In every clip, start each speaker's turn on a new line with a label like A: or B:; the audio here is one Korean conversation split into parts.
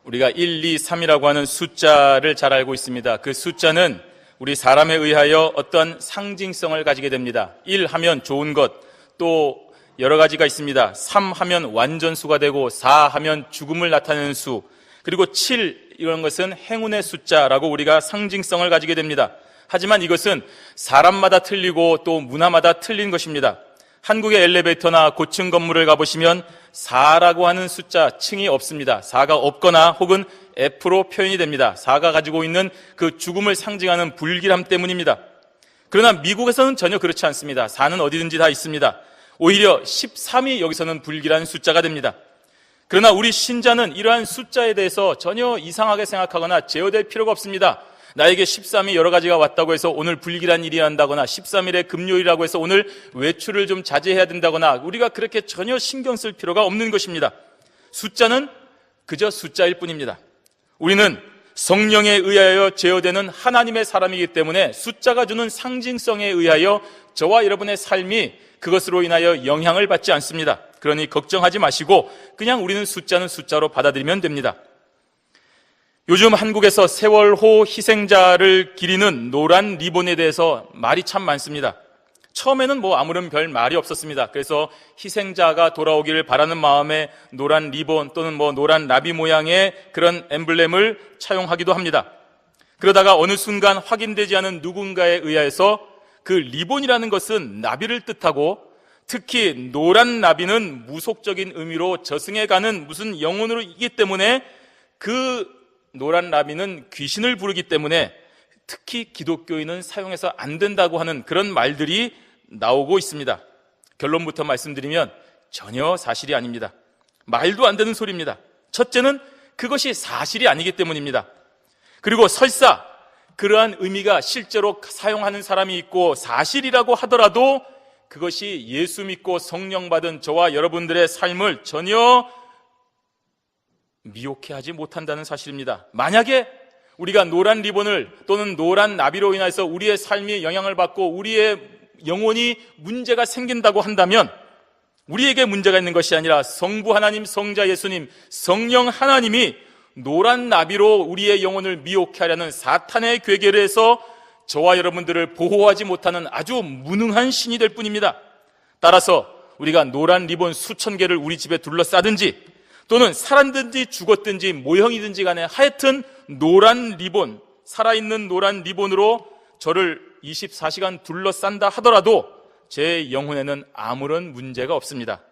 A: 우리가 1, 2, 3이라고 하는 숫자를 잘 알고 있습니다. 그 숫자는 우리 사람에 의하여 어떤 상징성을 가지게 됩니다. 1 하면 좋은 것, 또 여러 가지가 있습니다. 3 하면 완전수가 되고 4 하면 죽음을 나타내는 수, 그리고 7 이런 것은 행운의 숫자라고 우리가 상징성을 가지게 됩니다. 하지만 이것은 사람마다 틀리고 또 문화마다 틀린 것입니다. 한국의 엘리베이터나 고층 건물을 가보시면 4라고 하는 숫자 층이 없습니다. 4가 없거나 혹은 F로 표현이 됩니다. 4가 가지고 있는 그 죽음을 상징하는 불길함 때문입니다. 그러나 미국에서는 전혀 그렇지 않습니다. 4는 어디든지 다 있습니다. 오히려 13이 여기서는 불길한 숫자가 됩니다. 그러나 우리 신자는 이러한 숫자에 대해서 전혀 이상하게 생각하거나 제어될 필요가 없습니다. 나에게 13이 여러 가지가 왔다고 해서 오늘 불길한 일이 난다거나 13일에 금요일이라고 해서 오늘 외출을 좀 자제해야 된다거나 우리가 그렇게 전혀 신경 쓸 필요가 없는 것입니다. 숫자는 그저 숫자일 뿐입니다. 우리는 성령에 의하여 제어되는 하나님의 사람이기 때문에 숫자가 주는 상징성에 의하여 저와 여러분의 삶이 그것으로 인하여 영향을 받지 않습니다. 그러니 걱정하지 마시고 그냥 우리는 숫자는 숫자로 받아들이면 됩니다. 요즘 한국에서 세월호 희생자를 기리는 노란 리본에 대해서 말이 참 많습니다. 처음에는 아무런 별 말이 없었습니다. 그래서 희생자가 돌아오기를 바라는 마음에 노란 리본 또는 노란 나비 모양의 그런 엠블렘을 차용하기도 합니다. 그러다가 어느 순간 확인되지 않은 누군가에 의해서 그 리본이라는 것은 나비를 뜻하고 특히 노란 나비는 무속적인 의미로 저승에 가는 무슨 영혼으로 있기 때문에 그 노란 나비는 귀신을 부르기 때문에 특히 기독교인은 사용해서 안 된다고 하는 그런 말들이 나오고 있습니다. 결론부터 말씀드리면 전혀 사실이 아닙니다. 말도 안 되는 소리입니다. 첫째는 그것이 사실이 아니기 때문입니다. 그리고 설사 그러한 의미가 실제로 사용하는 사람이 있고 사실이라고 하더라도 그것이 예수 믿고 성령 받은 저와 여러분들의 삶을 전혀 미혹해 하지 못한다는 사실입니다. 만약에 우리가 노란 리본을 또는 노란 나비로 인해서 우리의 삶이 영향을 받고 우리의 영혼이 문제가 생긴다고 한다면 우리에게 문제가 있는 것이 아니라 성부 하나님, 성자 예수님, 성령 하나님이 노란 나비로 우리의 영혼을 미혹해 하려는 사탄의 괴계에서 저와 여러분들을 보호하지 못하는 아주 무능한 신이 될 뿐입니다. 따라서 우리가 노란 리본 수천 개를 우리 집에 둘러싸든지 또는 살았든지 죽었든지 모형이든지 간에 하여튼 노란 리본, 살아있는 노란 리본으로 저를 24시간 둘러싼다 하더라도 제 영혼에는 아무런 문제가 없습니다.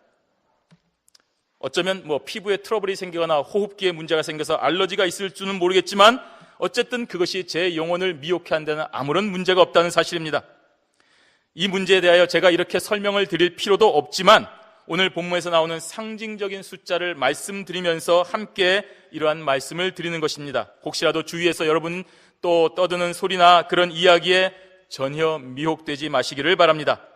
A: 어쩌면 피부에 트러블이 생기거나 호흡기에 문제가 생겨서 알러지가 있을지는 모르겠지만 어쨌든 그것이 제 영혼을 미혹해 한 데는 아무런 문제가 없다는 사실입니다. 이 문제에 대하여 제가 이렇게 설명을 드릴 필요도 없지만 오늘 본문에서 나오는 상징적인 숫자를 말씀드리면서 함께 이러한 말씀을 드리는 것입니다. 혹시라도 주위에서 여러분 또 떠드는 소리나 그런 이야기에 전혀 미혹되지 마시기를 바랍니다.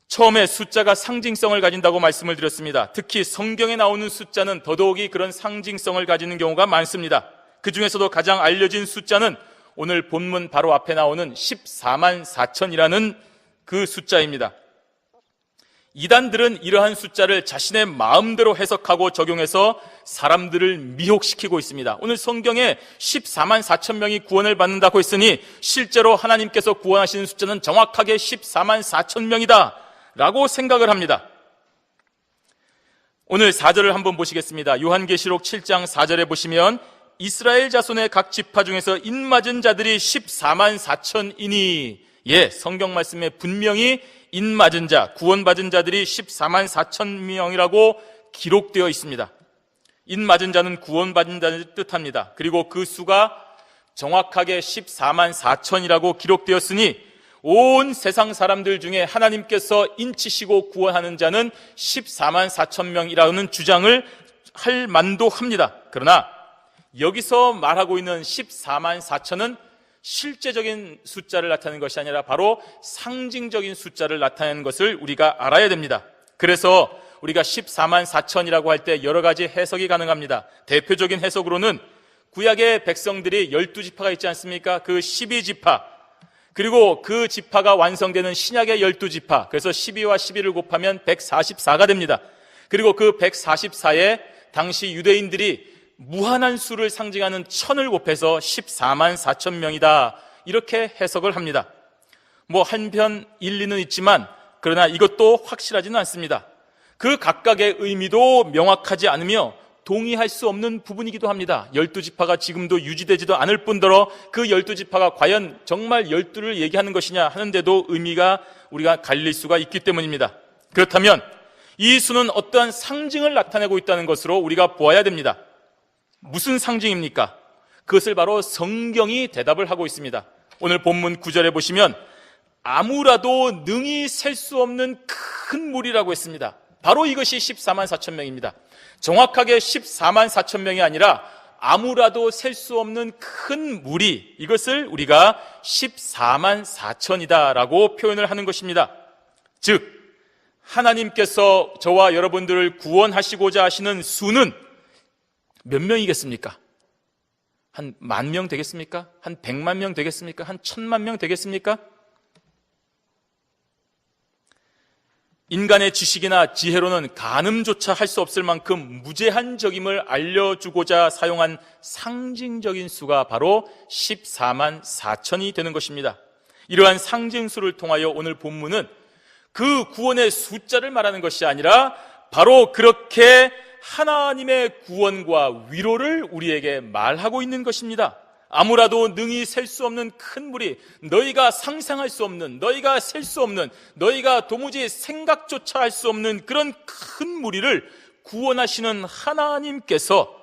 A: 처음에 숫자가 상징성을 가진다고 말씀을 드렸습니다. 특히 성경에 나오는 숫자는 더더욱이 그런 상징성을 가지는 경우가 많습니다. 그 중에서도 가장 알려진 숫자는 오늘 본문 바로 앞에 나오는 14만 4천이라는 그 숫자입니다. 이단들은 이러한 숫자를 자신의 마음대로 해석하고 적용해서 사람들을 미혹시키고 있습니다. 오늘 성경에 14만 4천 명이 구원을 받는다고 했으니 실제로 하나님께서 구원하시는 숫자는 정확하게 14만 4천 명이다 라고 생각을 합니다. 오늘 4절을 한번 보시겠습니다. 요한계시록 7장 4절에 보시면 이스라엘 자손의 각 지파 중에서 인맞은 자들이 14만 4천이니 성경 말씀에 분명히 인맞은 자, 구원받은 자들이 14만 4천 명이라고 기록되어 있습니다. 인맞은 자는 구원받은 자를 뜻합니다. 그리고 그 수가 정확하게 14만 4천이라고 기록되었으니 온 세상 사람들 중에 하나님께서 인치시고 구원하는 자는 14만 4천 명이라는 주장을 할 만도 합니다. 그러나 여기서 말하고 있는 14만 4천은 실제적인 숫자를 나타내는 것이 아니라 바로 상징적인 숫자를 나타내는 것을 우리가 알아야 됩니다. 그래서 우리가 14만 4천이라고 할 때 여러 가지 해석이 가능합니다. 대표적인 해석으로는 구약의 백성들이 12지파가 있지 않습니까? 그 12지파, 그리고 그 지파가 완성되는 신약의 12지파, 그래서 12와 12를 곱하면 144가 됩니다. 그리고 그 144에 당시 유대인들이 무한한 수를 상징하는 천을 곱해서 14만 4천 명이다, 이렇게 해석을 합니다. 한편 일리는 있지만 그러나 이것도 확실하지는 않습니다. 그 각각의 의미도 명확하지 않으며 동의할 수 없는 부분이기도 합니다. 12지파가 지금도 유지되지도 않을 뿐더러 그 12지파가 과연 정말 12를 얘기하는 것이냐 하는데도 의미가 우리가 갈릴 수가 있기 때문입니다. 그렇다면 이 수는 어떠한 상징을 나타내고 있다는 것으로 우리가 보아야 됩니다. 무슨 상징입니까? 그것을 바로 성경이 대답을 하고 있습니다. 오늘 본문 9절에 보시면 아무라도 능히 셀 수 없는 큰 무리라고 했습니다. 바로 이것이 14만 4천 명입니다. 정확하게 14만 4천 명이 아니라 아무라도 셀 수 없는 큰 무리, 이것을 우리가 14만 4천이다 라고 표현을 하는 것입니다. 즉 하나님께서 저와 여러분들을 구원하시고자 하시는 수는 몇 명이겠습니까? 한 10,000명 되겠습니까? 한 100만 명 되겠습니까? 한 1,000만 명 되겠습니까? 인간의 지식이나 지혜로는 가늠조차 할 수 없을 만큼 무제한적임을 알려주고자 사용한 상징적인 수가 바로 14만 4천이 되는 것입니다. 이러한 상징수를 통하여 오늘 본문은 그 구원의 숫자를 말하는 것이 아니라 바로 그렇게 하나님의 구원과 위로를 우리에게 말하고 있는 것입니다. 아무라도 능히 셀 수 없는 큰 무리, 너희가 상상할 수 없는, 너희가 셀 수 없는, 너희가 도무지 생각조차 할 수 없는 그런 큰 무리를 구원하시는 하나님께서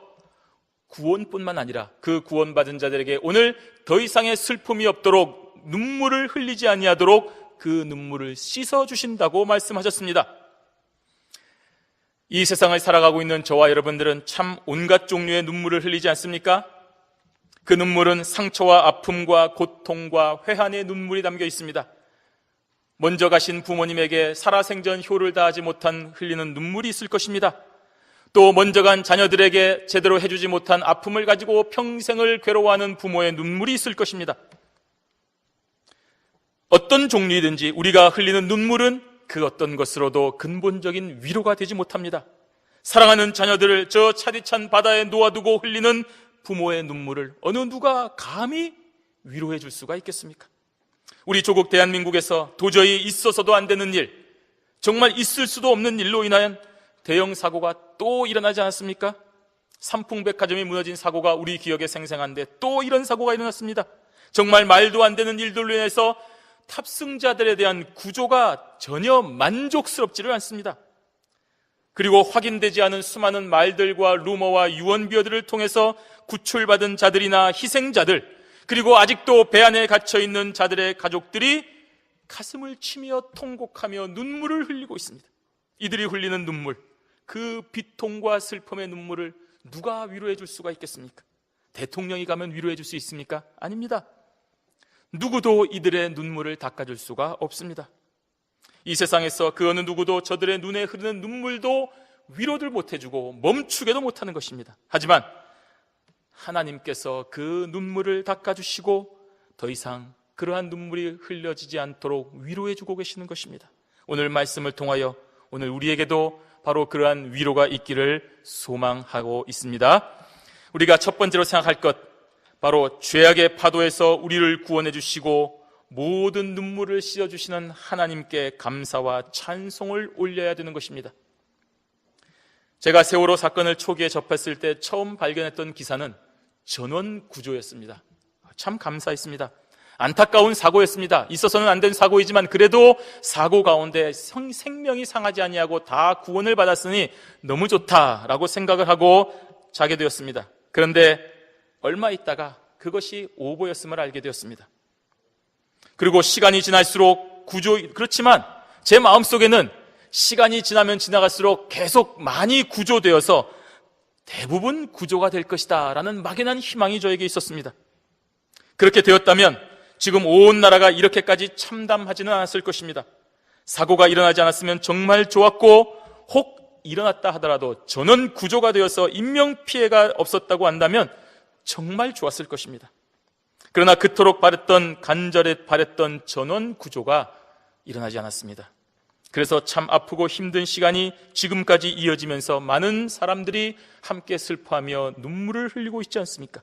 A: 구원뿐만 아니라 그 구원받은 자들에게 오늘 더 이상의 슬픔이 없도록 눈물을 흘리지 아니하도록 그 눈물을 씻어주신다고 말씀하셨습니다. 이 세상을 살아가고 있는 저와 여러분들은 참 온갖 종류의 눈물을 흘리지 않습니까? 그 눈물은 상처와 아픔과 고통과 회한의 눈물이 담겨 있습니다. 먼저 가신 부모님에게 살아생전 효를 다하지 못한 흘리는 눈물이 있을 것입니다. 또 먼저 간 자녀들에게 제대로 해주지 못한 아픔을 가지고 평생을 괴로워하는 부모의 눈물이 있을 것입니다. 어떤 종류이든지 우리가 흘리는 눈물은 그 어떤 것으로도 근본적인 위로가 되지 못합니다. 사랑하는 자녀들을 저 차디찬 바다에 놓아두고 흘리는 부모의 눈물을 어느 누가 감히 위로해 줄 수가 있겠습니까? 우리 조국 대한민국에서 도저히 있어서도 안 되는 일, 정말 있을 수도 없는 일로 인하여 대형 사고가 또 일어나지 않았습니까? 삼풍백화점이 무너진 사고가 우리 기억에 생생한데 또 이런 사고가 일어났습니다. 정말 말도 안 되는 일들로 인해서 탑승자들에 대한 구조가 전혀 만족스럽지를 않습니다. 그리고 확인되지 않은 수많은 말들과 루머와 유언비어들을 통해서 구출받은 자들이나 희생자들, 그리고 아직도 배 안에 갇혀있는 자들의 가족들이 가슴을 치며 통곡하며 눈물을 흘리고 있습니다. 이들이 흘리는 눈물, 그 비통과 슬픔의 눈물을 누가 위로해 줄 수가 있겠습니까? 대통령이 가면 위로해 줄 수 있습니까? 아닙니다. 누구도 이들의 눈물을 닦아줄 수가 없습니다. 이 세상에서 그 어느 누구도 저들의 눈에 흐르는 눈물도 위로를 못해주고 멈추게도 못하는 것입니다. 하지만 하나님께서 그 눈물을 닦아주시고 더 이상 그러한 눈물이 흘려지지 않도록 위로해주고 계시는 것입니다. 오늘 말씀을 통하여 오늘 우리에게도 바로 그러한 위로가 있기를 소망하고 있습니다. 우리가 첫 번째로 생각할 것, 바로 죄악의 파도에서 우리를 구원해 주시고 모든 눈물을 씻어주시는 하나님께 감사와 찬송을 올려야 되는 것입니다. 제가 세월호 사건을 초기에 접했을 때 처음 발견했던 기사는 전원 구조였습니다. 참 감사했습니다. 안타까운 사고였습니다. 있어서는 안 된 사고이지만 그래도 사고 가운데 생명이 상하지 아니하고 다 구원을 받았으니 너무 좋다라고 생각을 하고 자게 되었습니다. 그런데 얼마 있다가 그것이 오보였음을 알게 되었습니다. 그리고 시간이 지날수록 그렇지만 제 마음속에는 시간이 지나면 지나갈수록 계속 많이 구조되어서 대부분 구조가 될 것이다 라는 막연한 희망이 저에게 있었습니다. 그렇게 되었다면 지금 온 나라가 이렇게까지 참담하지는 않았을 것입니다. 사고가 일어나지 않았으면 정말 좋았고, 혹 일어났다 하더라도 전원 구조가 되어서 인명피해가 없었다고 한다면 정말 좋았을 것입니다. 그러나 그토록 간절히 바랬던 전원 구조가 일어나지 않았습니다. 그래서 참 아프고 힘든 시간이 지금까지 이어지면서 많은 사람들이 함께 슬퍼하며 눈물을 흘리고 있지 않습니까?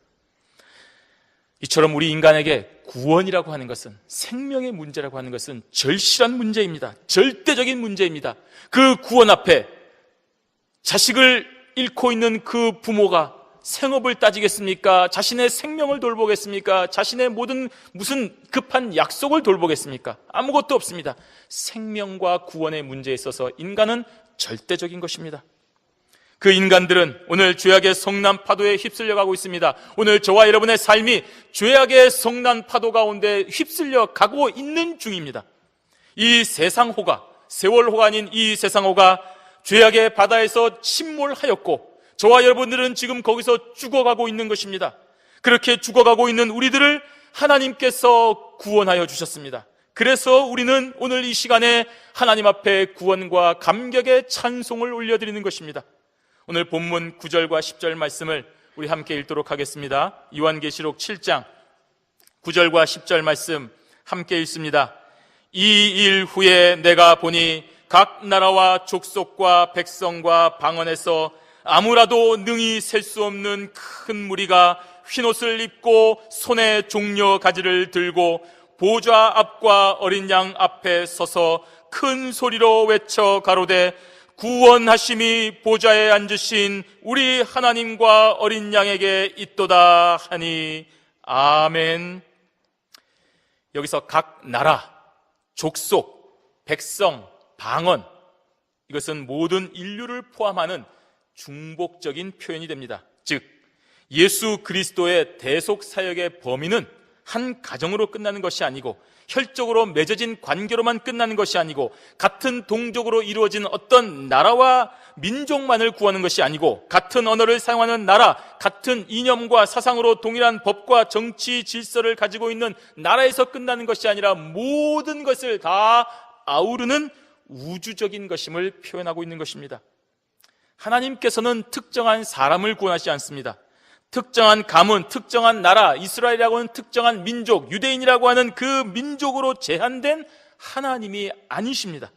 A: 이처럼 우리 인간에게 구원이라고 하는 것은, 생명의 문제라고 하는 것은 절실한 문제입니다. 절대적인 문제입니다. 그 구원 앞에 자식을 잃고 있는 그 부모가 생업을 따지겠습니까? 자신의 생명을 돌보겠습니까? 자신의 무슨 급한 약속을 돌보겠습니까? 아무것도 없습니다. 생명과 구원의 문제에 있어서 인간은 절대적인 것입니다. 그 인간들은 오늘 죄악의 성난 파도에 휩쓸려 가고 있습니다. 오늘 저와 여러분의 삶이 죄악의 성난 파도 가운데 휩쓸려 가고 있는 중입니다. 이 세상호가, 세월호가 아닌 이 세상호가 죄악의 바다에서 침몰하였고, 저와 여러분들은 지금 거기서 죽어가고 있는 것입니다. 그렇게 죽어가고 있는 우리들을 하나님께서 구원하여 주셨습니다. 그래서 우리는 오늘 이 시간에 하나님 앞에 구원과 감격의 찬송을 올려드리는 것입니다. 오늘 본문 9절과 10절 말씀을 우리 함께 읽도록 하겠습니다. 요한계시록 7장 9절과 10절 말씀 함께 읽습니다. 이 일 후에 내가 보니 각 나라와 족속과 백성과 방언에서 아무라도 능히 셀 수 없는 큰 무리가 흰옷을 입고 손에 종려 가지를 들고 보좌 앞과 어린 양 앞에 서서 큰 소리로 외쳐 가로되 구원하심이 보좌에 앉으신 우리 하나님과 어린 양에게 있도다 하니 아멘. 여기서 각 나라, 족속, 백성, 방언, 이것은 모든 인류를 포함하는 중복적인 표현이 됩니다. 즉 예수 그리스도의 대속 사역의 범위는 한 가정으로 끝나는 것이 아니고, 혈적으로 맺어진 관계로만 끝나는 것이 아니고, 같은 동족으로 이루어진 어떤 나라와 민족만을 구하는 것이 아니고, 같은 언어를 사용하는 나라, 같은 이념과 사상으로 동일한 법과 정치 질서를 가지고 있는 나라에서 끝나는 것이 아니라 모든 것을 다 아우르는 우주적인 것임을 표현하고 있는 것입니다. 하나님께서는 특정한 사람을 구원하지 않습니다. 특정한 가문, 특정한 나라, 이스라엘이라고 하는 특정한 민족, 유대인이라고 하는 그 민족으로 제한된 하나님이 아니십니다.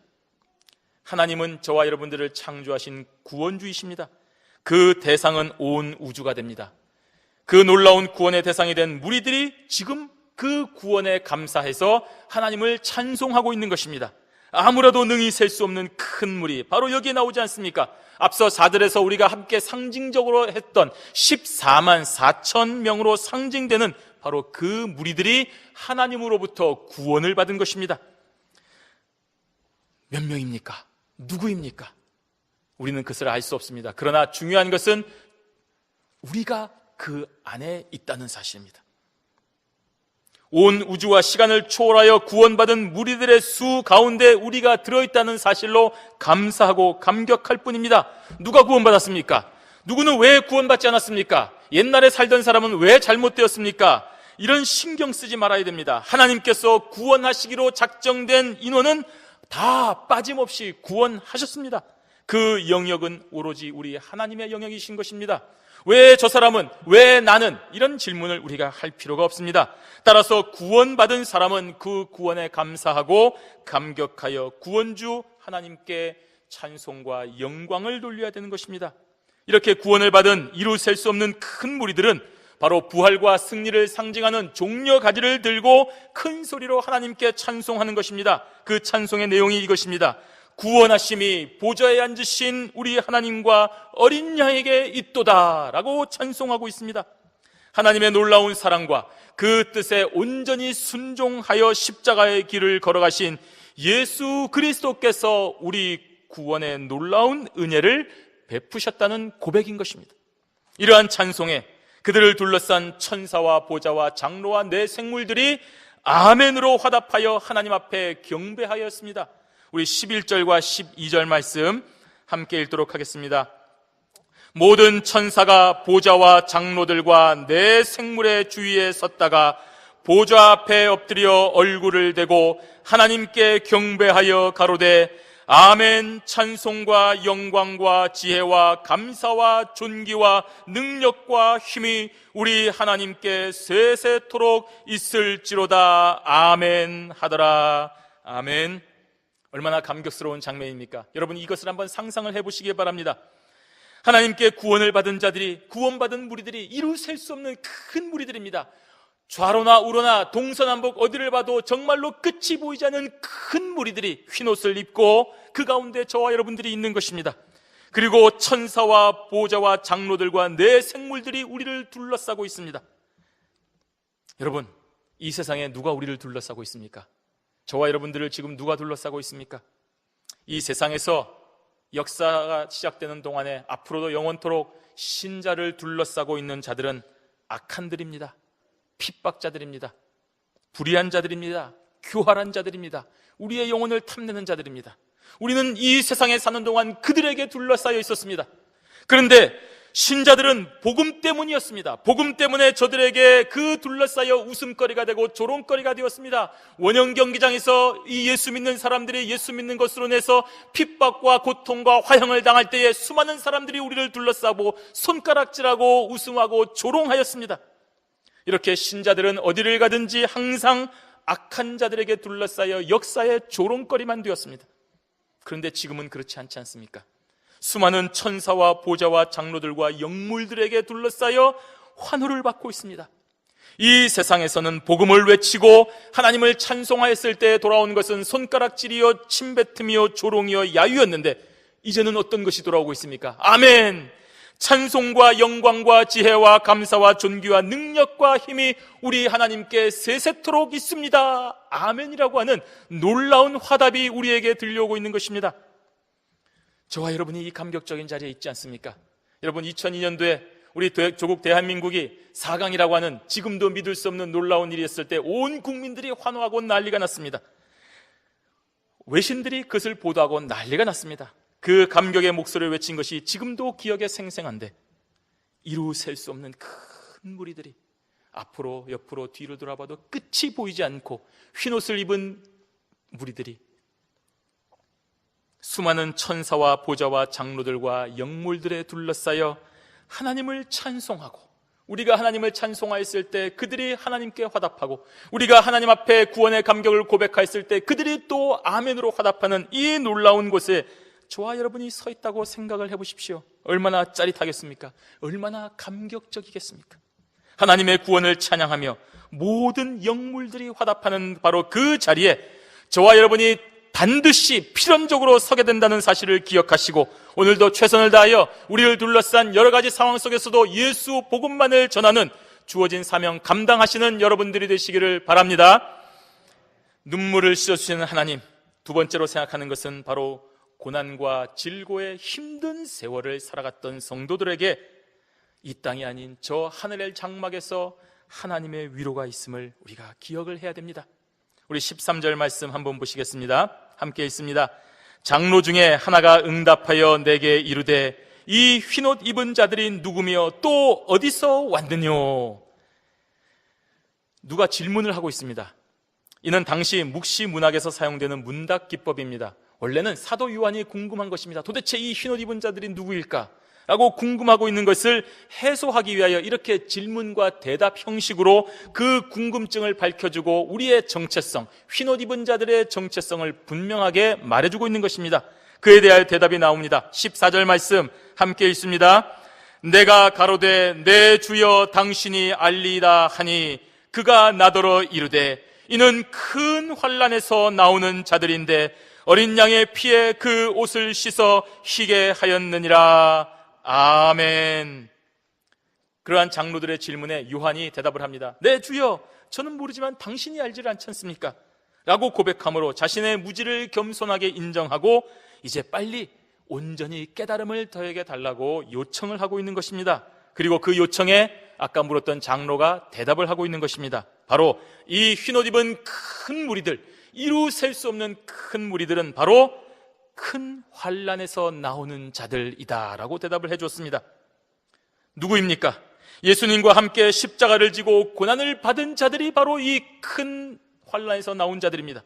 A: 하나님은 저와 여러분들을 창조하신 구원주이십니다. 그 대상은 온 우주가 됩니다. 그 놀라운 구원의 대상이 된 무리들이 지금 그 구원에 감사해서 하나님을 찬송하고 있는 것입니다. 아무라도 능히 셀 수 없는 큰 무리, 바로 여기에 나오지 않습니까? 앞서 4절에서 우리가 함께 상징적으로 했던 14만 4천 명으로 상징되는 바로 그 무리들이 하나님으로부터 구원을 받은 것입니다. 몇 명입니까? 누구입니까? 우리는 그것을 알 수 없습니다. 그러나 중요한 것은 우리가 그 안에 있다는 사실입니다. 온 우주와 시간을 초월하여 구원받은 무리들의 수 가운데 우리가 들어있다는 사실로 감사하고 감격할 뿐입니다. 누가 구원받았습니까? 누구는 왜 구원받지 않았습니까? 옛날에 살던 사람은 왜 잘못되었습니까? 이런 신경 쓰지 말아야 됩니다. 하나님께서 구원하시기로 작정된 인원은 다 빠짐없이 구원하셨습니다. 그 영역은 오로지 우리 하나님의 영역이신 것입니다. 왜 저 사람은, 왜 나는? 이런 질문을 우리가 할 필요가 없습니다. 따라서 구원받은 사람은 그 구원에 감사하고 감격하여 구원주 하나님께 찬송과 영광을 돌려야 되는 것입니다. 이렇게 구원을 받은 이루 셀 수 없는 큰 무리들은 바로 부활과 승리를 상징하는 종려 가지를 들고 큰 소리로 하나님께 찬송하는 것입니다. 그 찬송의 내용이 이것입니다. 구원하심이 보좌에 앉으신 우리 하나님과 어린 양에게 있도다 라고 찬송하고 있습니다. 하나님의 놀라운 사랑과 그 뜻에 온전히 순종하여 십자가의 길을 걸어가신 예수 그리스도께서 우리 구원의 놀라운 은혜를 베푸셨다는 고백인 것입니다. 이러한 찬송에 그들을 둘러싼 천사와 보좌와 장로와 내 생물들이 아멘으로 화답하여 하나님 앞에 경배하였습니다. 우리 11절과 12절 말씀 함께 읽도록 하겠습니다. 모든 천사가 보좌와 장로들과 내 생물의 주위에 섰다가 보좌 앞에 엎드려 얼굴을 대고 하나님께 경배하여 가로되 아멘. 찬송과 영광과 지혜와 감사와 존귀와 능력과 힘이 우리 하나님께 세세토록 있을지로다. 아멘 하더라. 아멘. 얼마나 감격스러운 장면입니까? 여러분, 이것을 한번 상상을 해보시기 바랍니다. 하나님께 구원을 받은 자들이, 구원받은 무리들이 이루 셀 수 없는 큰 무리들입니다. 좌로나 우로나 동서남북 어디를 봐도 정말로 끝이 보이지 않는 큰 무리들이 흰옷을 입고 그 가운데 저와 여러분들이 있는 것입니다. 그리고 천사와 보좌와 장로들과 네 생물들이 우리를 둘러싸고 있습니다. 여러분, 이 세상에 누가 우리를 둘러싸고 있습니까? 저와 여러분들을 지금 누가 둘러싸고 있습니까? 이 세상에서 역사가 시작되는 동안에 앞으로도 영원토록 신자를 둘러싸고 있는 자들은 악한들입니다. 핍박자들입니다. 불의한 자들입니다. 교활한 자들입니다. 우리의 영혼을 탐내는 자들입니다. 우리는 이 세상에 사는 동안 그들에게 둘러싸여 있었습니다. 그런데 신자들은 복음 때문이었습니다. 복음 때문에 저들에게 그 둘러싸여 웃음거리가 되고 조롱거리가 되었습니다. 원형 경기장에서 이 예수 믿는 사람들이 예수 믿는 것으로 인해서 핍박과 고통과 화형을 당할 때에 수많은 사람들이 우리를 둘러싸고 손가락질하고 웃음하고 조롱하였습니다. 이렇게 신자들은 어디를 가든지 항상 악한 자들에게 둘러싸여 역사의 조롱거리만 되었습니다. 그런데 지금은 그렇지 않지 않습니까? 수많은 천사와 보좌와 장로들과 영물들에게 둘러싸여 환호를 받고 있습니다. 이 세상에서는 복음을 외치고 하나님을 찬송하였을 때 돌아온 것은 손가락질이요 침뱉음이요 조롱이요 야유였는데 이제는 어떤 것이 돌아오고 있습니까? 아멘! 찬송과 영광과 지혜와 감사와 존귀와 능력과 힘이 우리 하나님께 세세토록 있습니다. 아멘이라고 하는 놀라운 화답이 우리에게 들려오고 있는 것입니다. 저와 여러분이 이 감격적인 자리에 있지 않습니까? 여러분, 2002년도에 우리 조국 대한민국이 4강이라고 하는 지금도 믿을 수 없는 놀라운 일이 있을 때 온 국민들이 환호하고 난리가 났습니다. 외신들이 그것을 보도하고 난리가 났습니다. 그 감격의 목소리를 외친 것이 지금도 기억에 생생한데 이루 셀 수 없는 큰 무리들이 앞으로 옆으로 뒤로 돌아봐도 끝이 보이지 않고 흰옷을 입은 무리들이 수많은 천사와 보좌와 장로들과 영물들에 둘러싸여 하나님을 찬송하고, 우리가 하나님을 찬송하였을 때 그들이 하나님께 화답하고, 우리가 하나님 앞에 구원의 감격을 고백하였을 때 그들이 또 아멘으로 화답하는 이 놀라운 곳에 저와 여러분이 서 있다고 생각을 해보십시오. 얼마나 짜릿하겠습니까? 얼마나 감격적이겠습니까? 하나님의 구원을 찬양하며 모든 영물들이 화답하는 바로 그 자리에 저와 여러분이 반드시 필연적으로 서게 된다는 사실을 기억하시고, 오늘도 최선을 다하여 우리를 둘러싼 여러 가지 상황 속에서도 예수 복음만을 전하는 주어진 사명 감당하시는 여러분들이 되시기를 바랍니다. 눈물을 씻어주시는 하나님, 두 번째로 생각하는 것은 바로 고난과 질고의 힘든 세월을 살아갔던 성도들에게 이 땅이 아닌 저 하늘의 장막에서 하나님의 위로가 있음을 우리가 기억을 해야 됩니다. 우리 13절 말씀 한번 보시겠습니다. 함께 읽습니다. 장로 중에 하나가 응답하여 내게 이르되 이 흰옷 입은 자들이 누구며 또 어디서 왔느뇨? 누가 질문을 하고 있습니다. 이는 당시 묵시 문학에서 사용되는 문답 기법입니다. 원래는 사도 요한이 궁금한 것입니다. 도대체 이 흰옷 입은 자들이 누구일까? 라고 궁금하고 있는 것을 해소하기 위하여 이렇게 질문과 대답 형식으로 그 궁금증을 밝혀주고 우리의 정체성, 흰옷 입은 자들의 정체성을 분명하게 말해주고 있는 것입니다. 그에 대하여 대답이 나옵니다. 14절 말씀 함께 읽습니다. 내가 가로되 내 주여 당신이 알리이다 하니 그가 나더러 이르되 이는 큰 환난에서 나오는 자들인데 어린 양의 피에 그 옷을 씻어 희게 하였느니라. 아멘. 그러한 장로들의 질문에 요한이 대답을 합니다. 네 주여, 저는 모르지만 당신이 알지 않지 않습니까? 라고 고백함으로 자신의 무지를 겸손하게 인정하고 이제 빨리 온전히 깨달음을 더에게 달라고 요청을 하고 있는 것입니다. 그리고 그 요청에 아까 물었던 장로가 대답을 하고 있는 것입니다. 바로 이 흰옷 입은 큰 무리들, 이루 셀 수 없는 큰 무리들은 바로 큰 환난에서 나오는 자들이다 라고 대답을 해줬습니다. 누구입니까? 예수님과 함께 십자가를 지고 고난을 받은 자들이 바로 이 큰 환난에서 나온 자들입니다.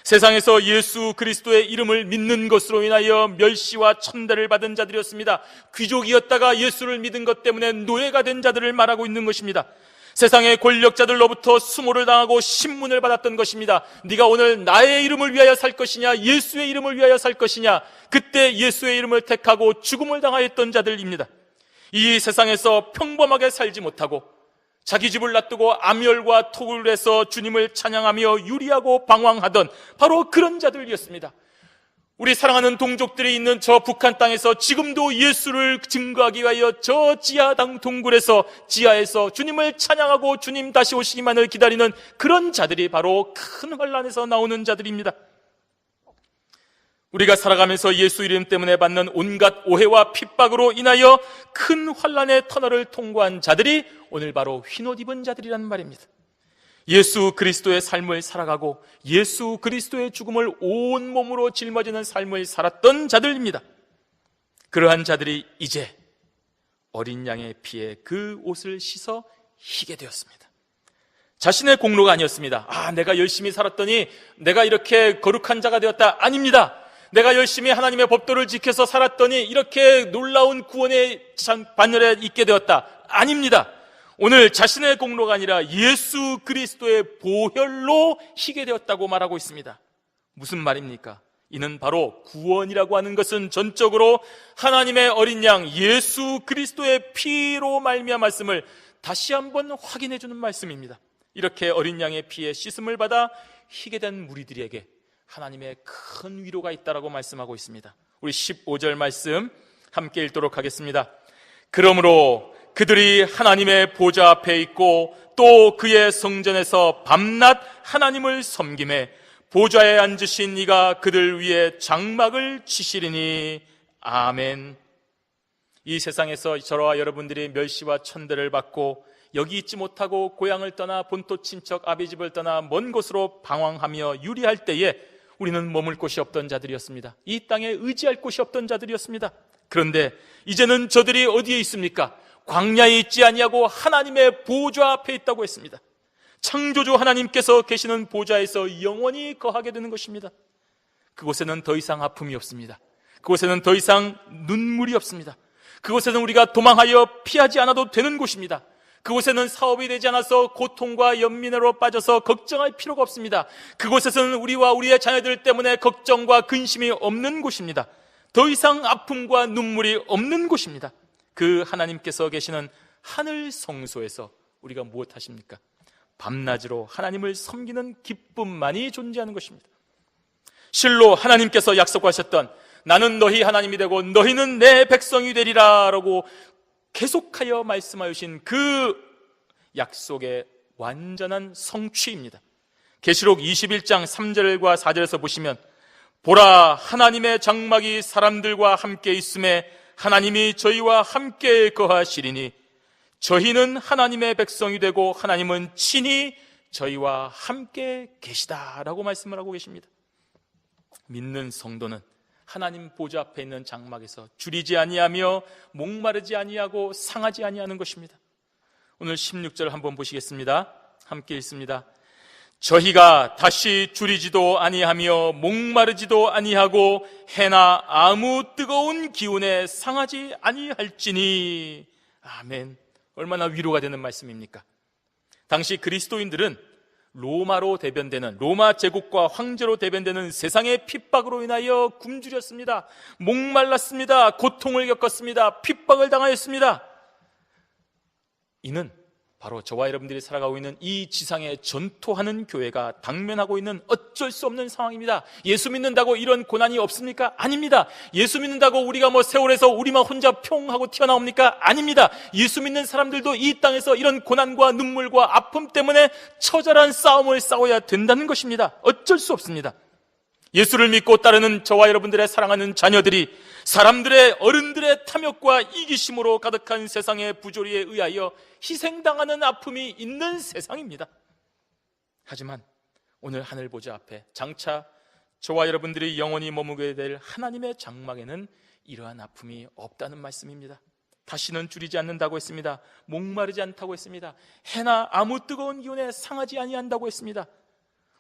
A: 세상에서 예수 그리스도의 이름을 믿는 것으로 인하여 멸시와 천대를 받은 자들이었습니다. 귀족이었다가 예수를 믿은 것 때문에 노예가 된 자들을 말하고 있는 것입니다. 세상의 권력자들로부터 수모를 당하고 신문을 받았던 것입니다. 네가 오늘 나의 이름을 위하여 살 것이냐, 예수의 이름을 위하여 살 것이냐. 그때 예수의 이름을 택하고 죽음을 당하였던 자들입니다. 이 세상에서 평범하게 살지 못하고 자기 집을 놔두고 암열과 토굴을 해서 주님을 찬양하며 유리하고 방황하던 바로 그런 자들이었습니다. 우리 사랑하는 동족들이 있는 저 북한 땅에서 지금도 예수를 증거하기 위하여 저 지하당 동굴에서 지하에서 주님을 찬양하고 주님 다시 오시기만을 기다리는 그런 자들이 바로 큰 환난에서 나오는 자들입니다. 우리가 살아가면서 예수 이름 때문에 받는 온갖 오해와 핍박으로 인하여 큰 환난의 터널을 통과한 자들이 오늘 바로 흰옷 입은 자들이란 말입니다. 예수 그리스도의 삶을 살아가고 예수 그리스도의 죽음을 온몸으로 짊어지는 삶을 살았던 자들입니다. 그러한 자들이 이제 어린 양의 피에 그 옷을 씻어 희게 되었습니다. 자신의 공로가 아니었습니다. 내가 열심히 살았더니 내가 이렇게 거룩한 자가 되었다. 아닙니다. 내가 열심히 하나님의 법도를 지켜서 살았더니 이렇게 놀라운 구원의 반열에 있게 되었다. 아닙니다. 오늘 자신의 공로가 아니라 예수 그리스도의 보혈로 희게 되었다고 말하고 있습니다. 무슨 말입니까? 이는 바로 구원이라고 하는 것은 전적으로 하나님의 어린 양 예수 그리스도의 피로 말미암은 말씀을 다시 한번 확인해 주는 말씀입니다. 이렇게 어린 양의 피에 씻음을 받아 희게 된 무리들에게 하나님의 큰 위로가 있다라고 말씀하고 있습니다. 우리 15절 말씀 함께 읽도록 하겠습니다. 그러므로 그들이 하나님의 보좌 앞에 있고 또 그의 성전에서 밤낮 하나님을 섬기매 보좌에 앉으신 이가 그들 위에 장막을 치시리니 아멘. 이 세상에서 저와 여러분들이 멸시와 천대를 받고 여기 있지 못하고 고향을 떠나 본토 친척 아비집을 떠나 먼 곳으로 방황하며 유리할 때에 우리는 머물 곳이 없던 자들이었습니다. 이 땅에 의지할 곳이 없던 자들이었습니다. 그런데 이제는 저들이 어디에 있습니까? 광야에 있지 아니하고 하나님의 보좌 앞에 있다고 했습니다. 창조주 하나님께서 계시는 보좌에서 영원히 거하게 되는 것입니다. 그곳에는 더 이상 아픔이 없습니다. 그곳에는 더 이상 눈물이 없습니다. 그곳에는 우리가 도망하여 피하지 않아도 되는 곳입니다. 그곳에는 사업이 되지 않아서 고통과 연민으로 빠져서 걱정할 필요가 없습니다. 그곳에서는 우리와 우리의 자녀들 때문에 걱정과 근심이 없는 곳입니다. 더 이상 아픔과 눈물이 없는 곳입니다. 그 하나님께서 계시는 하늘 성소에서 우리가 무엇 하십니까? 밤낮으로 하나님을 섬기는 기쁨만이 존재하는 것입니다. 실로 하나님께서 약속하셨던 나는 너희 하나님이 되고 너희는 내 백성이 되리라 라고 계속하여 말씀하신 그 약속의 완전한 성취입니다. 계시록 21장 3절과 4절에서 보시면 보라 하나님의 장막이 사람들과 함께 있음에 하나님이 저희와 함께 거하시리니 저희는 하나님의 백성이 되고 하나님은 친히 저희와 함께 계시다라고 말씀을 하고 계십니다. 믿는 성도는 하나님 보좌 앞에 있는 장막에서 줄이지 아니하며 목마르지 아니하고 상하지 아니하는 것입니다. 오늘 16절 한번 보시겠습니다. 함께 읽습니다. 저희가 다시 줄이지도 아니하며 목마르지도 아니하고 해나 아무 뜨거운 기운에 상하지 아니할지니 아멘. 얼마나 위로가 되는 말씀입니까? 당시 그리스도인들은 로마로 대변되는 로마 제국과 황제로 대변되는 세상의 핍박으로 인하여 굶주렸습니다. 목말랐습니다. 고통을 겪었습니다. 핍박을 당하였습니다. 이는 바로 저와 여러분들이 살아가고 있는 이 지상에 전토하는 교회가 당면하고 있는 어쩔 수 없는 상황입니다. 예수 믿는다고 이런 고난이 없습니까? 아닙니다. 예수 믿는다고 우리가 세월에서 우리만 혼자 평 하고 튀어나옵니까? 아닙니다. 예수 믿는 사람들도 이 땅에서 이런 고난과 눈물과 아픔 때문에 처절한 싸움을 싸워야 된다는 것입니다. 어쩔 수 없습니다. 예수를 믿고 따르는 저와 여러분들의 사랑하는 자녀들이 사람들의 어른들의 탐욕과 이기심으로 가득한 세상의 부조리에 의하여 희생당하는 아픔이 있는 세상입니다. 하지만 오늘 하늘 보좌 앞에 장차 저와 여러분들이 영원히 머무게 될 하나님의 장막에는 이러한 아픔이 없다는 말씀입니다. 다시는 줄이지 않는다고 했습니다. 목마르지 않다고 했습니다. 해나 아무 뜨거운 기운에 상하지 아니한다고 했습니다.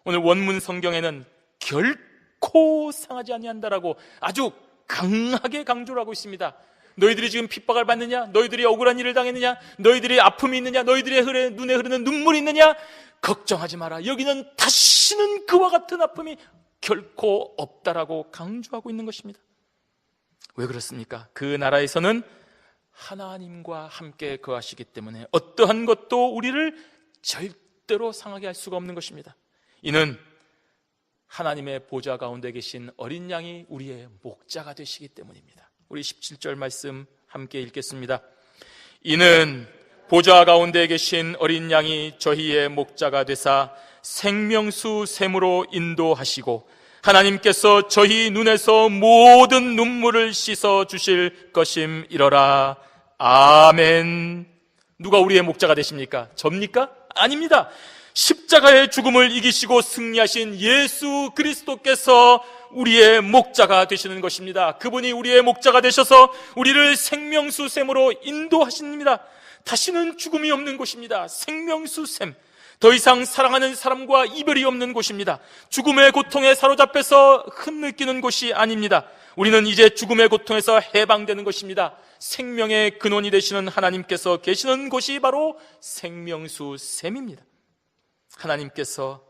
A: 오늘 원문 성경에는 결코 상하지 아니한다라고 아주 강하게 강조를 하고 있습니다. 너희들이 지금 핍박을 받느냐? 너희들이 억울한 일을 당했느냐? 너희들이 아픔이 있느냐? 너희들의 눈에 흐르는 눈물이 있느냐? 걱정하지 마라. 여기는 다시는 그와 같은 아픔이 결코 없다라고 강조하고 있는 것입니다. 왜 그렇습니까? 그 나라에서는 하나님과 함께 거하시기 때문에 어떠한 것도 우리를 절대로 상하게 할 수가 없는 것입니다. 이는 하나님의 보좌 가운데 계신 어린 양이 우리의 목자가 되시기 때문입니다. 우리 17절 말씀 함께 읽겠습니다. 이는 보좌 가운데 계신 어린 양이 저희의 목자가 되사 생명수 샘으로 인도하시고 하나님께서 저희 눈에서 모든 눈물을 씻어 주실 것임이러라. 아멘. 누가 우리의 목자가 되십니까? 접니까? 아닙니다. 십자가의 죽음을 이기시고 승리하신 예수 그리스도께서 우리의 목자가 되시는 것입니다. 그분이 우리의 목자가 되셔서 우리를 생명수 샘으로 인도하십니다. 다시는 죽음이 없는 곳입니다. 생명수 샘. 더 이상 사랑하는 사람과 이별이 없는 곳입니다. 죽음의 고통에 사로잡혀서 흩느끼는 곳이 아닙니다. 우리는 이제 죽음의 고통에서 해방되는 것입니다. 생명의 근원이 되시는 하나님께서 계시는 곳이 바로 생명수 샘입니다. 하나님께서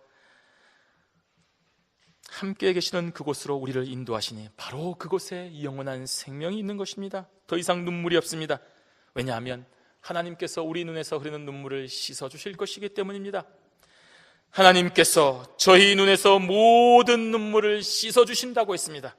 A: 함께 계시는 그곳으로 우리를 인도하시니 바로 그곳에 영원한 생명이 있는 것입니다. 더 이상 눈물이 없습니다. 왜냐하면 하나님께서 우리 눈에서 흐르는 눈물을 씻어주실 것이기 때문입니다. 하나님께서 저희 눈에서 모든 눈물을 씻어주신다고 했습니다.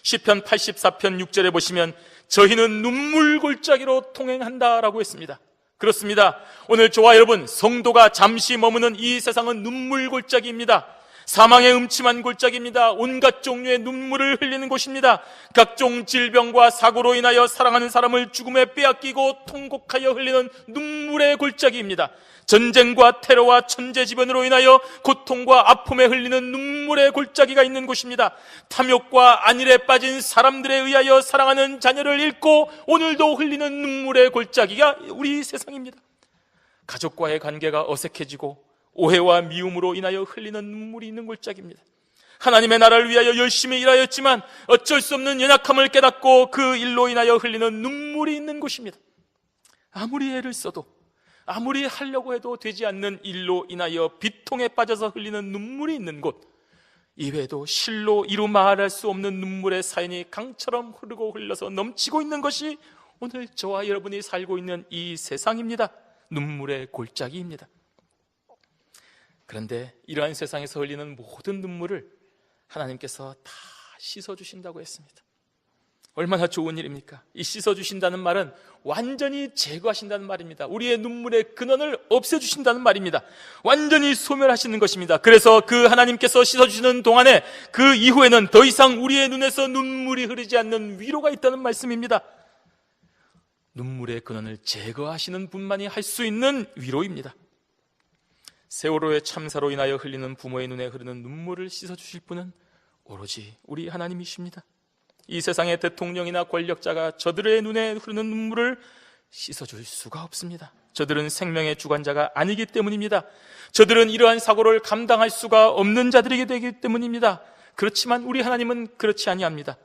A: 시편 84편 6절에 보시면 저희는 눈물 골짜기로 통행한다라고 했습니다. 그렇습니다. 오늘 저와 여러분, 성도가 잠시 머무는 이 세상은 눈물 골짜기입니다. 사망의 음침한 골짜기입니다. 온갖 종류의 눈물을 흘리는 곳입니다. 각종 질병과 사고로 인하여 사랑하는 사람을 죽음에 빼앗기고 통곡하여 흘리는 눈물의 골짜기입니다. 전쟁과 테러와 천재지변으로 인하여 고통과 아픔에 흘리는 눈물의 골짜기가 있는 곳입니다. 탐욕과 안일에 빠진 사람들에 의하여 사랑하는 자녀를 잃고 오늘도 흘리는 눈물의 골짜기가 우리 세상입니다. 가족과의 관계가 어색해지고 오해와 미움으로 인하여 흘리는 눈물이 있는 골짜기입니다. 하나님의 나라를 위하여 열심히 일하였지만 어쩔 수 없는 연약함을 깨닫고 그 일로 인하여 흘리는 눈물이 있는 곳입니다. 아무리 애를 써도 아무리 하려고 해도 되지 않는 일로 인하여 비통에 빠져서 흘리는 눈물이 있는 곳, 이외에도 실로 이루 말할 수 없는 눈물의 사연이 강처럼 흐르고 흘러서 넘치고 있는 것이 오늘 저와 여러분이 살고 있는 이 세상입니다. 눈물의 골짜기입니다. 그런데 이러한 세상에서 흘리는 모든 눈물을 하나님께서 다 씻어주신다고 했습니다. 얼마나 좋은 일입니까? 이 씻어주신다는 말은 완전히 제거하신다는 말입니다. 우리의 눈물의 근원을 없애주신다는 말입니다. 완전히 소멸하시는 것입니다. 그래서 그 하나님께서 씻어주시는 동안에 그 이후에는 더 이상 우리의 눈에서 눈물이 흐르지 않는 위로가 있다는 말씀입니다. 눈물의 근원을 제거하시는 분만이 할 수 있는 위로입니다. 세월호의 참사로 인하여 흘리는 부모의 눈에 흐르는 눈물을 씻어주실 분은 오로지 우리 하나님이십니다. 이 세상의 대통령이나 권력자가 저들의 눈에 흐르는 눈물을 씻어줄 수가 없습니다. 저들은 생명의 주관자가 아니기 때문입니다. 저들은 이러한 사고를 감당할 수가 없는 자들이게 되기 때문입니다. 그렇지만 우리 하나님은 그렇지 아니합니다.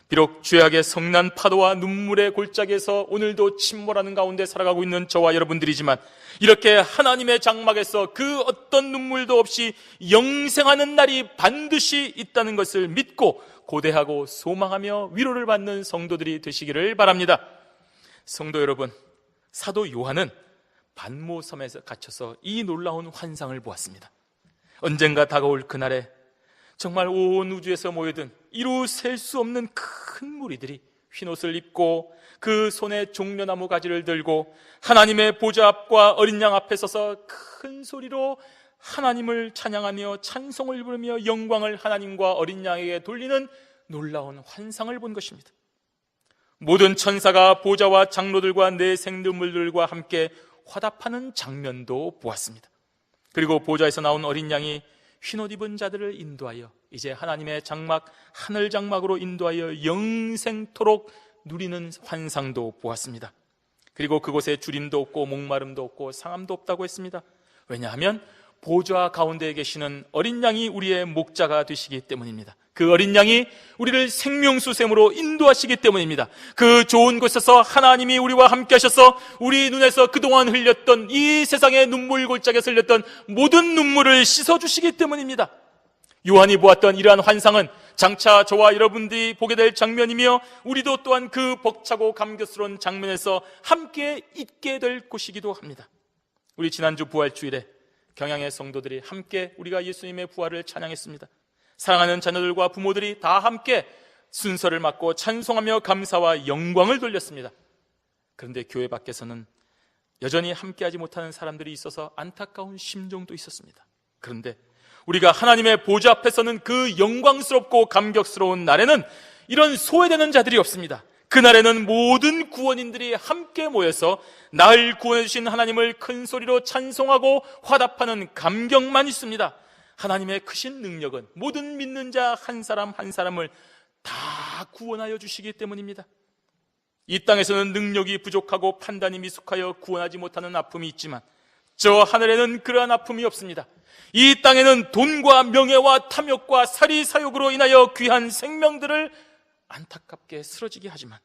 A: 비록 죄악의 성난 파도와 눈물의 골짜기에서 오늘도 침몰하는 가운데 살아가고 있는 저와 여러분들이지만 이렇게 하나님의 장막에서 그 어떤 눈물도 없이 영생하는 날이 반드시 있다는 것을 믿고 고대하고 소망하며 위로를 받는 성도들이 되시기를 바랍니다. 성도 여러분, 사도 요한은 반모섬에서 갇혀서 이 놀라운 환상을 보았습니다. 언젠가 다가올 그날에 정말 온 우주에서 모여든 이루 셀 수 없는 큰 무리들이 흰옷을 입고 그 손에 종려나무 가지를 들고 하나님의 보좌 앞과 어린 양 앞에 서서 큰 소리로 하나님을 찬양하며 찬송을 부르며 영광을 하나님과 어린 양에게 돌리는 놀라운 환상을 본 것입니다. 모든 천사가 보좌와 장로들과 내 생들물들과 함께 화답하는 장면도 보았습니다. 그리고 보좌에서 나온 어린 양이 흰옷 입은 자들을 인도하여 이제 하나님의 장막, 하늘 장막으로 인도하여 영생토록 누리는 환상도 보았습니다. 그리고 그곳에 주림도 없고 목마름도 없고 상함도 없다고 했습니다. 왜냐하면 보좌 가운데에 계시는 어린 양이 우리의 목자가 되시기 때문입니다. 그 어린 양이 우리를 생명수샘으로 인도하시기 때문입니다. 그 좋은 곳에서 하나님이 우리와 함께 하셔서 우리 눈에서 그동안 흘렸던, 이 세상의 눈물 골짜기에서 흘렸던 모든 눈물을 씻어주시기 때문입니다. 요한이 보았던 이러한 환상은 장차 저와 여러분들이 보게 될 장면이며, 우리도 또한 그 벅차고 감격스러운 장면에서 함께 있게 될 곳이기도 합니다. 우리 지난주 부활주일에 경양의 성도들이 함께 우리가 예수님의 부활을 찬양했습니다. 사랑하는 자녀들과 부모들이 다 함께 순서를 맡고 찬송하며 감사와 영광을 돌렸습니다. 그런데 교회 밖에서는 여전히 함께하지 못하는 사람들이 있어서 안타까운 심정도 있었습니다. 그런데 우리가 하나님의 보좌 앞에서는 그 영광스럽고 감격스러운 날에는 이런 소외되는 자들이 없습니다. 그날에는 모든 구원인들이 함께 모여서 나를 구원해 주신 하나님을 큰 소리로 찬송하고 화답하는 감격만 있습니다. 하나님의 크신 능력은 모든 믿는 자 한 사람 한 사람을 다 구원하여 주시기 때문입니다. 이 땅에서는 능력이 부족하고 판단이 미숙하여 구원하지 못하는 아픔이 있지만, 저 하늘에는 그러한 아픔이 없습니다. 이 땅에는 돈과 명예와 탐욕과 사리사욕으로 인하여 귀한 생명들을 안타깝게 쓰러지게 하지만,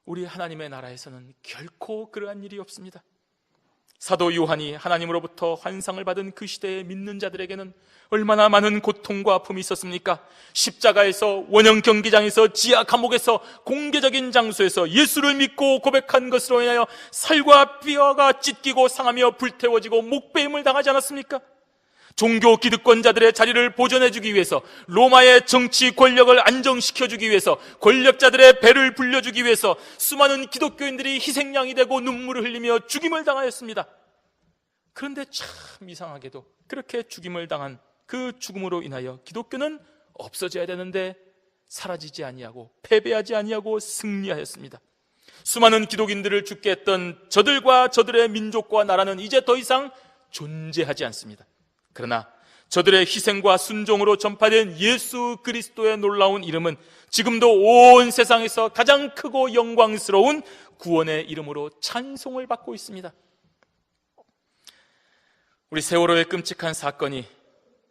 A: 우리 하나님의 나라에서는 결코 그러한 일이 없습니다. 사도 요한이 하나님으로부터 환상을 받은 그 시대에 믿는 자들에게는 얼마나 많은 고통과 아픔이 있었습니까? 십자가에서, 원형 경기장에서, 지하 감옥에서, 공개적인 장소에서 예수를 믿고 고백한 것으로 인하여 살과 뼈가 찢기고 상하며 불태워지고 목배임을 당하지 않았습니까? 종교 기득권자들의 자리를 보존해주기 위해서, 로마의 정치 권력을 안정시켜주기 위해서, 권력자들의 배를 불려주기 위해서 수많은 기독교인들이 희생양이 되고 눈물을 흘리며 죽임을 당하였습니다. 그런데 참 이상하게도 그렇게 죽임을 당한 그 죽음으로 인하여 기독교는 없어져야 되는데 사라지지 아니하고 패배하지 아니하고 승리하였습니다. 수많은 기독인들을 죽게 했던 저들과 저들의 민족과 나라는 이제 더 이상 존재하지 않습니다. 그러나 저들의 희생과 순종으로 전파된 예수 그리스도의 놀라운 이름은 지금도 온 세상에서 가장 크고 영광스러운 구원의 이름으로 찬송을 받고 있습니다. 우리 세월호의 끔찍한 사건이,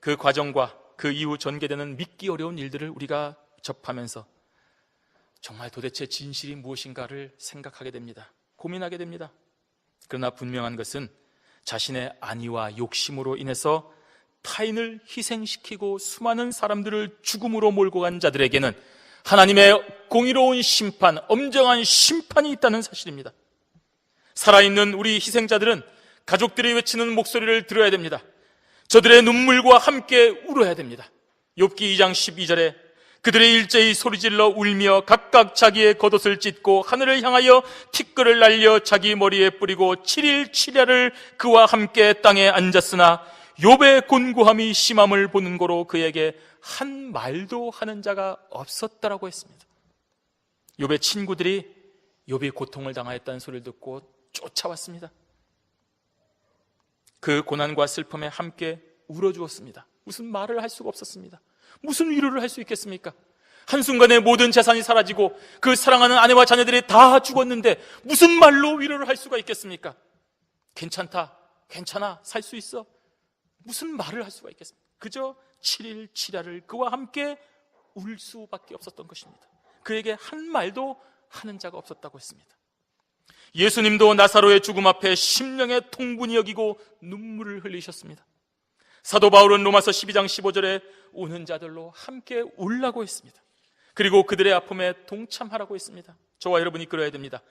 A: 그 과정과 그 이후 전개되는 믿기 어려운 일들을 우리가 접하면서 정말 도대체 진실이 무엇인가를 생각하게 됩니다. 고민하게 됩니다. 그러나 분명한 것은 자신의 안위와 욕심으로 인해서 타인을 희생시키고 수많은 사람들을 죽음으로 몰고 간 자들에게는 하나님의 공의로운 심판, 엄정한 심판이 있다는 사실입니다. 살아있는 우리 희생자들은 가족들이 외치는 목소리를 들어야 됩니다. 저들의 눈물과 함께 울어야 됩니다. 욥기 2장 12절에 그들의 일제히 소리질러 울며 각각 자기의 겉옷을 찢고 하늘을 향하여 티끌을 날려 자기 머리에 뿌리고 7일 7야를 그와 함께 땅에 앉았으나 욥의 곤고함이 심함을 보는 고로 그에게 한 말도 하는 자가 없었다라고 했습니다. 욥의 친구들이 욥이 고통을 당하였다는 소리를 듣고 쫓아왔습니다. 그 고난과 슬픔에 함께 울어주었습니다. 무슨 말을 할 수가 없었습니다. 무슨 위로를 할 수 있겠습니까? 한순간에 모든 재산이 사라지고 그 사랑하는 아내와 자녀들이 다 죽었는데 무슨 말로 위로를 할 수가 있겠습니까? 괜찮다, 괜찮아, 살 수 있어, 무슨 말을 할 수가 있겠습니까? 그저 7일 7야를 그와 함께 울 수밖에 없었던 것입니다. 그에게 한 말도 하는 자가 없었다고 했습니다. 예수님도 나사로의 죽음 앞에 심령의 통분이 여기고 눈물을 흘리셨습니다. 사도 바울은 로마서 12장 15절에 우는 자들로 함께 울라고 했습니다. 그리고 그들의 아픔에 동참하라고 했습니다. 저와 여러분이 그래야 됩니다.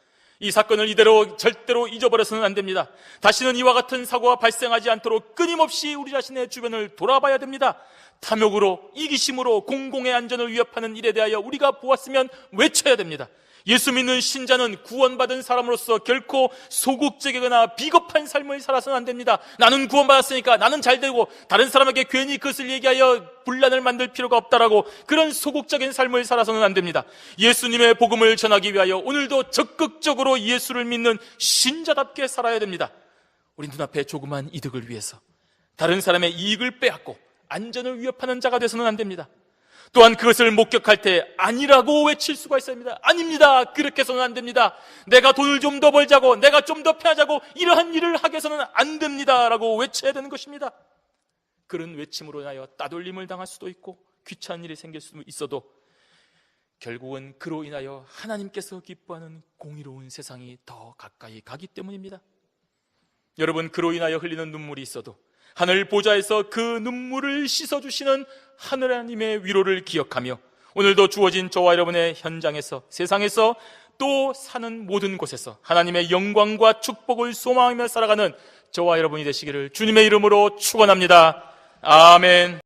A: 이 사건을 이대로 절대로 잊어버려서는 안 됩니다. 다시는 이와 같은 사고가 발생하지 않도록 끊임없이 우리 자신의 주변을 돌아봐야 됩니다. 탐욕으로, 이기심으로 공공의 안전을 위협하는 일에 대하여 우리가 보았으면 외쳐야 됩니다. 예수 믿는 신자는 구원받은 사람으로서 결코 소극적이거나 비겁한 삶을 살아서는 안 됩니다. 나는 구원받았으니까 나는 잘되고 다른 사람에게 괜히 그것을 얘기하여 분란을 만들 필요가 없다라고 그런 소극적인 삶을 살아서는 안 됩니다. 예수님의 복음을 전하기 위하여 오늘도 적극적으로 예수를 믿는 신자답게 살아야 됩니다. 우리 눈앞에 조그만 이득을 위해서 다른 사람의 이익을 빼앗고 안전을 위협하는 자가 되서는 안 됩니다. 또한 그것을 목격할 때 아니라고 외칠 수가 있어야 합니다. 아닙니다. 그렇게 해서는 안 됩니다. 내가 돈을 좀 더 벌자고, 내가 좀 더 패하자고 이러한 일을 하게 해서는 안 됩니다 라고 외쳐야 되는 것입니다. 그런 외침으로 인하여 따돌림을 당할 수도 있고 귀찮은 일이 생길 수도 있어도 결국은 그로 인하여 하나님께서 기뻐하는 공의로운 세상이 더 가까이 가기 때문입니다. 여러분, 그로 인하여 흘리는 눈물이 있어도 하늘 보좌에서 그 눈물을 씻어주시는 하나님의 위로를 기억하며 오늘도 주어진 저와 여러분의 현장에서, 세상에서, 또 사는 모든 곳에서 하나님의 영광과 축복을 소망하며 살아가는 저와 여러분이 되시기를 주님의 이름으로 축원합니다. 아멘.